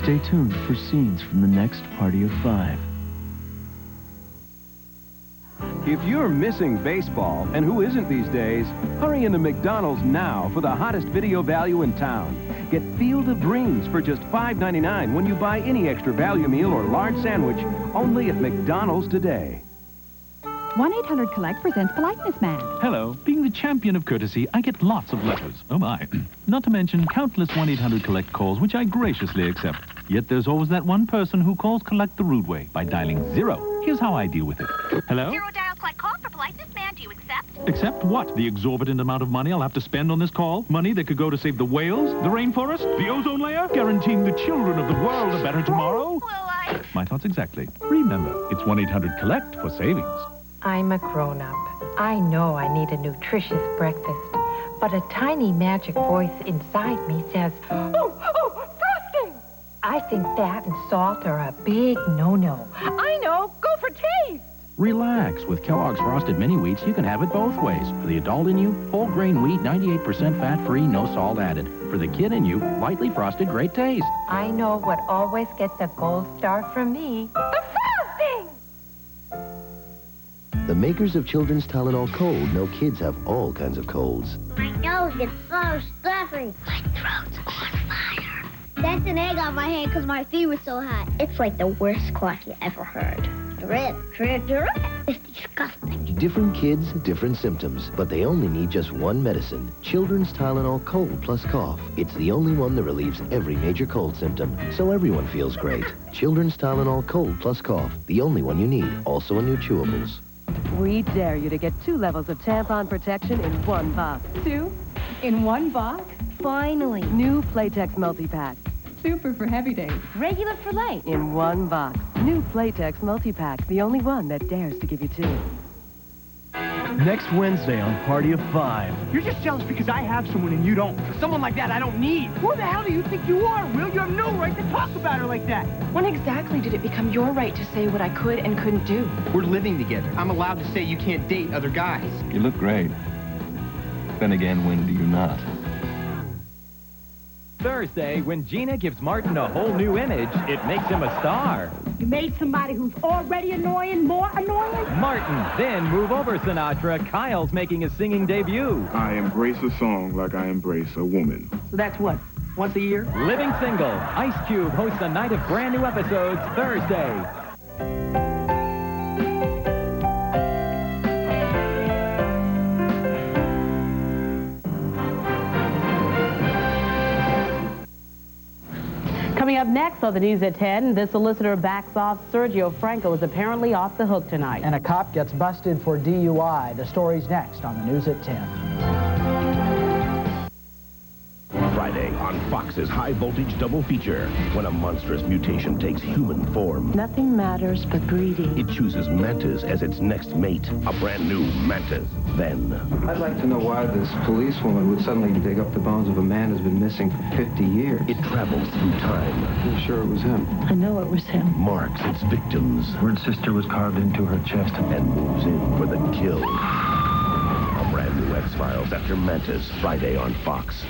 Stay tuned for scenes from the next Party of 5. If you're missing baseball, and who isn't these days, hurry into McDonald's now for the hottest video value in town. Get Field of Dreams for just $5.99 when you buy any extra value meal or large sandwich, only at McDonald's today. 1-800-COLLECT presents Politeness Man. Hello. Being the champion of courtesy, I get lots of letters. Oh, my. Not to mention countless 1-800-COLLECT calls, which I graciously accept. Yet there's always that one person who calls Collect the rude way by dialing 0. Here's how I deal with it. Hello? 0 dial collect call for Politeness Man. Do you accept? Accept what? The exorbitant amount of money I'll have to spend on this call? Money that could go to save the whales, the rainforest, the ozone layer? Guaranteeing the children of the world a better tomorrow? Will I? My thoughts exactly. Remember, it's 1-800-COLLECT for savings. I'm a grown-up. I know I need a nutritious breakfast, but a tiny magic voice inside me says, oh, frosting! I think fat and salt are a big no-no. I know, go for taste! Relax. With Kellogg's Frosted Mini Wheats, you can have it both ways. For the adult in you, whole grain wheat, 98% fat-free, no salt added. For the kid in you, lightly frosted, great taste. I know what always gets a gold star from me. The frosting! The makers of Children's Tylenol Cold know kids have all kinds of colds. My nose gets so stuffy. My throat's on fire. That's an egg on my hand because my fever's so hot. It's like the worst cough you ever heard. Drip, drip, drip. It's disgusting. Different kids, different symptoms, but they only need just one medicine. Children's Tylenol Cold plus Cough. It's the only one that relieves every major cold symptom, so everyone feels great. Children's Tylenol Cold plus Cough. The only one you need. Also in new chewables. We dare you to get 2 levels of tampon protection in one box. 2 in one box? Finally. New Playtex multi-pack. Super for heavy days. Regular for light. In one box. New Playtex multi-pack. The only one that dares to give you 2. Next Wednesday on Party of 5. You're just jealous because I have someone and you don't. Someone like that I don't need. Who the hell do you think you are, Will? You have no right to talk about her like that. When exactly did it become your right to say what I could and couldn't do? We're living together. I'm allowed to say you can't date other guys. You look great. Then again, when do you not? Thursday, when Gina gives Martin a whole new image, it makes him a star. You made somebody who's already annoying more annoying? Martin, then move over, Sinatra. Kyle's making his singing debut. I embrace a song like I embrace a woman. So that's what? Once a year? Living Single. Ice Cube hosts a night of brand new episodes Thursday. Coming up next on the news at 10, the solicitor backs off. Sergio Franco is apparently off the hook tonight. And a cop gets busted for DUI. The story's next on the news at 10. Friday on Fox's High Voltage Double Feature, when a monstrous mutation takes human form. Nothing matters but breeding. It chooses Mantis as its next mate, a brand new Mantis. Then... I'd like to know why this policewoman would suddenly dig up the bones of a man who's been missing for 50 years. It travels through time. I'm sure it was him. I know it was him. Marks its victims. Word sister was carved into her chest. And moves in for the kill. A brand new X-Files after Mantis, Friday on Fox.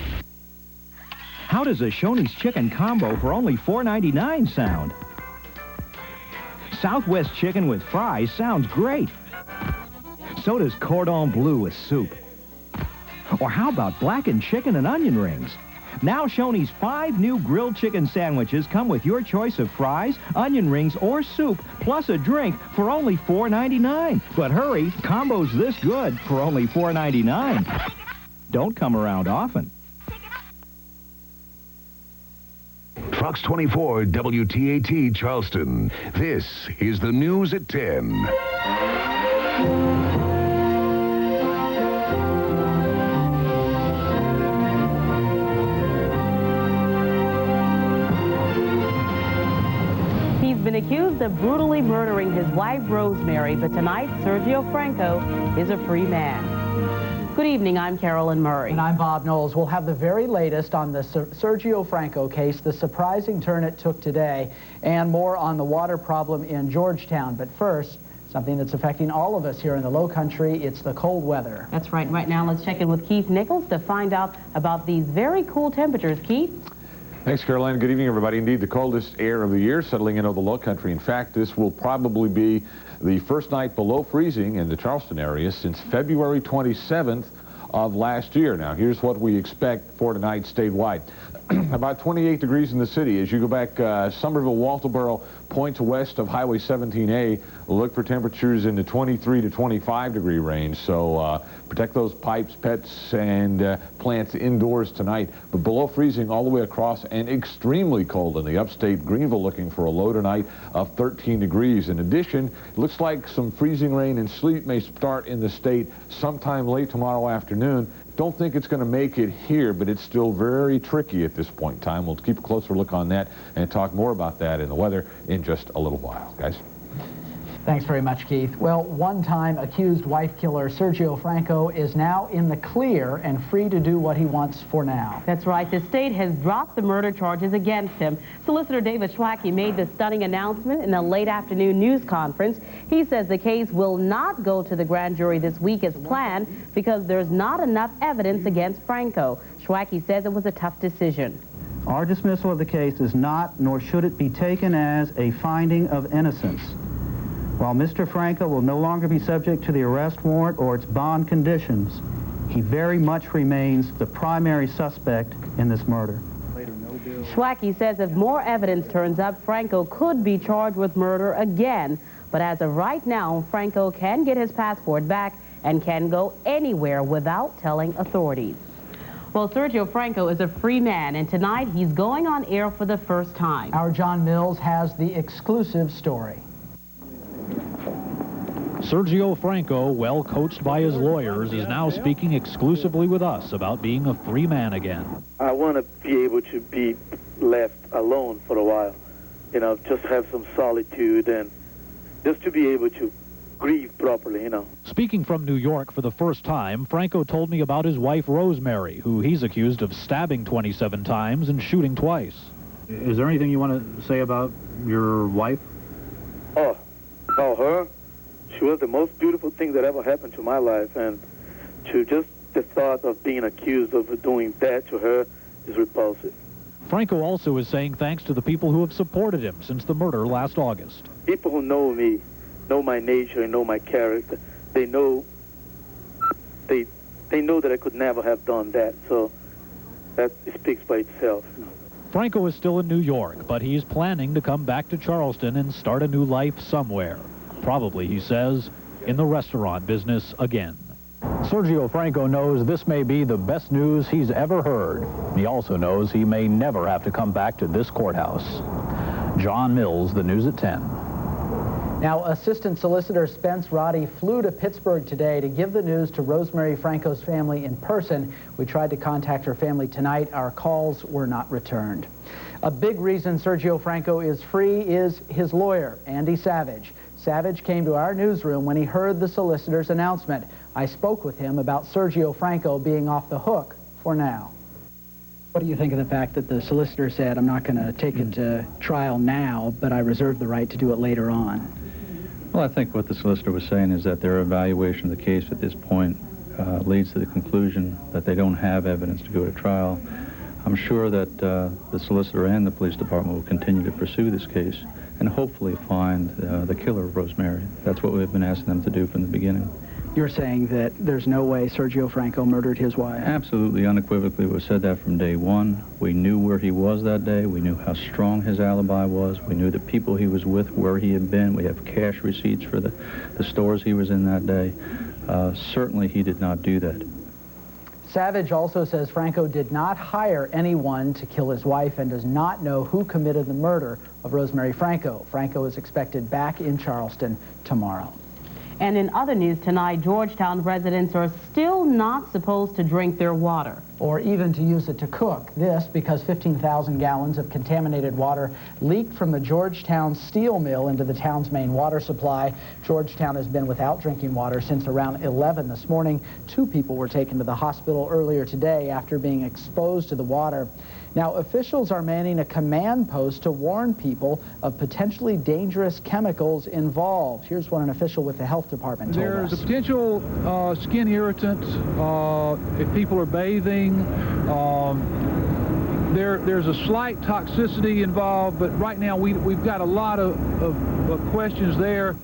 How does a Shoney's chicken combo for only $4.99 sound? Southwest chicken with fries sounds great. So does cordon bleu with soup. Or how about blackened chicken and onion rings? Now Shoney's 5 new grilled chicken sandwiches come with your choice of fries, onion rings, or soup, plus a drink for only $4.99. But hurry, combos this good for only $4.99. Don't come around often. Fox 24 WTAT-Charleston. This is the news at 10. He's been accused of brutally murdering his wife, Rosemary, but tonight, Sergio Franco is a free man. Good evening, I'm Carolyn Murray. And I'm Bob Knowles. We'll have the very latest on the Sergio Franco case, the surprising turn it took today, and more on the water problem in Georgetown. But first, something that's affecting all of us here in the Low Country, it's the cold weather. That's right. Right now, let's check in with Keith Nichols to find out about these very cool temperatures. Keith? Thanks, Caroline. Good evening, everybody. Indeed, the coldest air of the year settling in over the low country. In fact, this will probably be the first night below freezing in the Charleston area since February 27th of last year. Now, here's what we expect for tonight statewide. About 28 degrees in the city. As you go back, Somerville, Walterboro, points west of Highway 17A, look for temperatures in the 23 to 25 degree range. So protect those pipes, pets, and plants indoors tonight. But below freezing all the way across and extremely cold in the upstate. Greenville looking for a low tonight of 13 degrees. In addition, it looks like some freezing rain and sleet may start in the state sometime late tomorrow afternoon. Don't think it's going to make it here, but it's still very tricky at this point in time. We'll keep a closer look on that and talk more about that in the weather in just a little while. Guys? Thanks very much, Keith. Well, one-time accused wife killer Sergio Franco is now in the clear and free to do what he wants for now. That's right. The state has dropped the murder charges against him. Solicitor David Schwacke made the stunning announcement in a late afternoon news conference. He says the case will not go to the grand jury this week as planned because there's not enough evidence against Franco. Schwacke says it was a tough decision. Our dismissal of the case is not, nor should it be taken as, a finding of innocence. While Mr. Franco will no longer be subject to the arrest warrant or its bond conditions, he very much remains the primary suspect in this murder. Schwacke says if more evidence turns up, Franco could be charged with murder again. But as of right now, Franco can get his passport back and can go anywhere without telling authorities. Well, Sergio Franco is a free man, and tonight he's going on air for the first time. Our John Mills has the exclusive story. Sergio Franco, well coached by his lawyers, is now speaking exclusively with us about being a free man again. I want to be able to be left alone for a while, you know, just have some solitude and just to be able to grieve properly, you know. Speaking from New York for the first time, Franco told me about his wife Rosemary, who he's accused of stabbing 27 times and shooting twice. Is there anything you want to say about your wife? Oh, her? She was the most beautiful thing that ever happened to my life, and to just the thought of being accused of doing that to her is repulsive. Franco also is saying thanks to the people who have supported him since the murder last August. People who know me, know my nature, and know my character, they know that I could never have done that, so that speaks by itself. Franco is still in New York, but he's planning to come back to Charleston and start a new life somewhere. Probably, he says, in the restaurant business again. Sergio Franco knows this may be the best news he's ever heard. He also knows he may never have to come back to this courthouse. John Mills, the News at 10. Now, Assistant Solicitor Spence Roddy flew to Pittsburgh today to give the news to Rosemary Franco's family in person. We tried to contact her family tonight. Our calls were not returned. A big reason Sergio Franco is free is his lawyer, Andy Savage. Savage came to our newsroom when he heard the solicitor's announcement. I spoke with him about Sergio Franco being off the hook for now. What do you think of the fact that the solicitor said, I'm not going to take it to trial now, but I reserve the right to do it later on? Well, I think what the solicitor was saying is that their evaluation of the case at this point leads to the conclusion that they don't have evidence to go to trial. I'm sure that the solicitor and the police department will continue to pursue this case and hopefully find the killer of Rosemary. That's what we've been asking them to do from the beginning. You're saying that there's no way Sergio Franco murdered his wife? Absolutely, unequivocally, we said that from day one. We knew where he was that day. We knew how strong his alibi was. We knew the people he was with, where he had been. We have cash receipts for the stores he was in that day. Certainly, he did not do that. Savage also says Franco did not hire anyone to kill his wife and does not know who committed the murder of Rosemary Franco. Franco is expected back in Charleston tomorrow. And in other news tonight, Georgetown residents are still not supposed to drink their water. Or even to use it to cook. This because 15,000 gallons of contaminated water leaked from the Georgetown steel mill into the town's main water supply. Georgetown has been without drinking water since around 11 this morning. 2 people were taken to the hospital earlier today after being exposed to the water. Now, officials are manning a command post to warn people of potentially dangerous chemicals involved. Here's what an official with the health department told us. There's a potential skin irritant if people are bathing. There's a slight toxicity involved, but right now we've got a lot of questions there.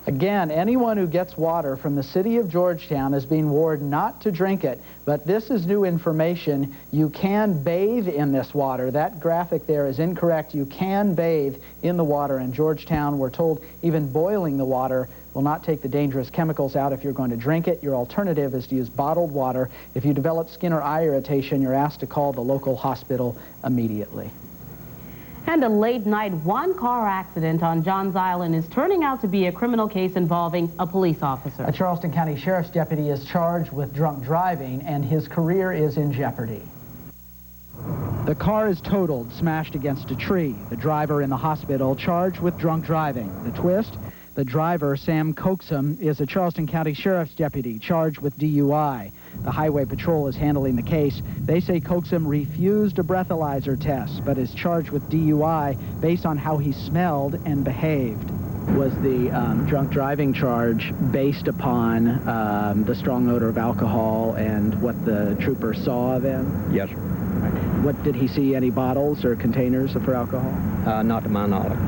Again, anyone who gets water from the city of Georgetown is being warned not to drink it. But this is new information. You can bathe in this water. That graphic there is incorrect. You can bathe in the water in Georgetown. We're told even boiling the water will not take the dangerous chemicals out if you're going to drink it. Your alternative is to use bottled water. If you develop skin or eye irritation, you're asked to call the local hospital immediately. And a late-night one-car accident on Johns Island is turning out to be a criminal case involving a police officer. A Charleston County Sheriff's deputy is charged with drunk driving, and his career is in jeopardy. The car is totaled, smashed against a tree. The driver in the hospital charged with drunk driving. The twist? The driver, Sam Coaxum, is a Charleston County Sheriff's deputy charged with DUI. The Highway Patrol is handling the case. They say Coaxum refused a breathalyzer test, but is charged with DUI based on how he smelled and behaved. Was the drunk driving charge based upon the strong odor of alcohol and what the trooper saw of him? Yes, sir. What, did he see any bottles or containers for alcohol? Not to my knowledge.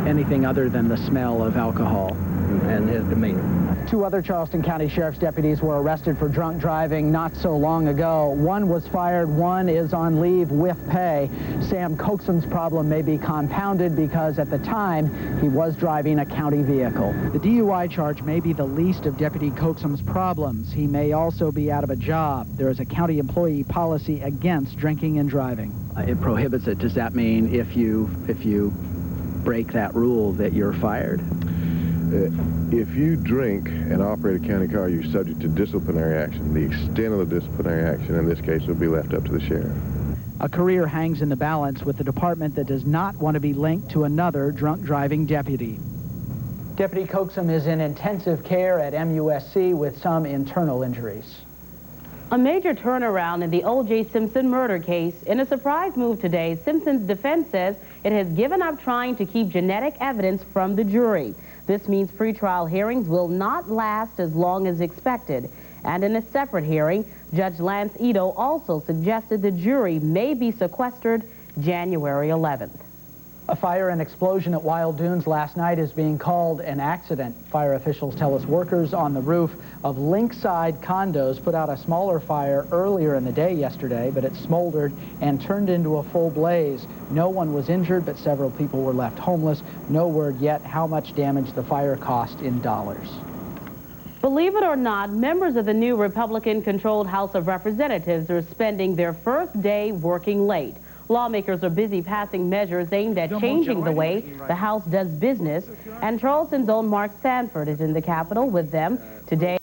Anything other than the smell of alcohol? And his demeanor. 2 other Charleston County Sheriff's deputies were arrested for drunk driving not so long ago. One was fired, one is on leave with pay. Sam Coaxum's problem may be compounded because at the time he was driving a county vehicle. The DUI charge may be the least of Deputy Coaxum's problems. He may also be out of a job. There is a county employee policy against drinking and driving. It prohibits it. Does that mean if you break that rule that you're fired? If you drink and operate a county car, you're subject to disciplinary action. The extent of the disciplinary action in this case will be left up to the sheriff. A career hangs in the balance with a department that does not want to be linked to another drunk driving deputy. Deputy Coaxum is in intensive care at MUSC with some internal injuries. A major turnaround in the O.J. Simpson murder case. In a surprise move today, Simpson's defense says it has given up trying to keep genetic evidence from the jury. This means pretrial hearings will not last as long as expected. And in a separate hearing, Judge Lance Ito also suggested the jury may be sequestered January 11th. A fire and explosion at Wild Dunes last night is being called an accident. Fire officials tell us workers on the roof of Linkside condos put out a smaller fire earlier in the day yesterday, but it smoldered and turned into a full blaze. No one was injured, but several people were left homeless. No word yet how much damage the fire cost in dollars. Believe it or not, members of the new Republican-controlled House of Representatives are spending their first day working late. Lawmakers are busy passing measures aimed at changing the way the House does business, and Charleston's own Mark Sanford is in the Capitol with them today.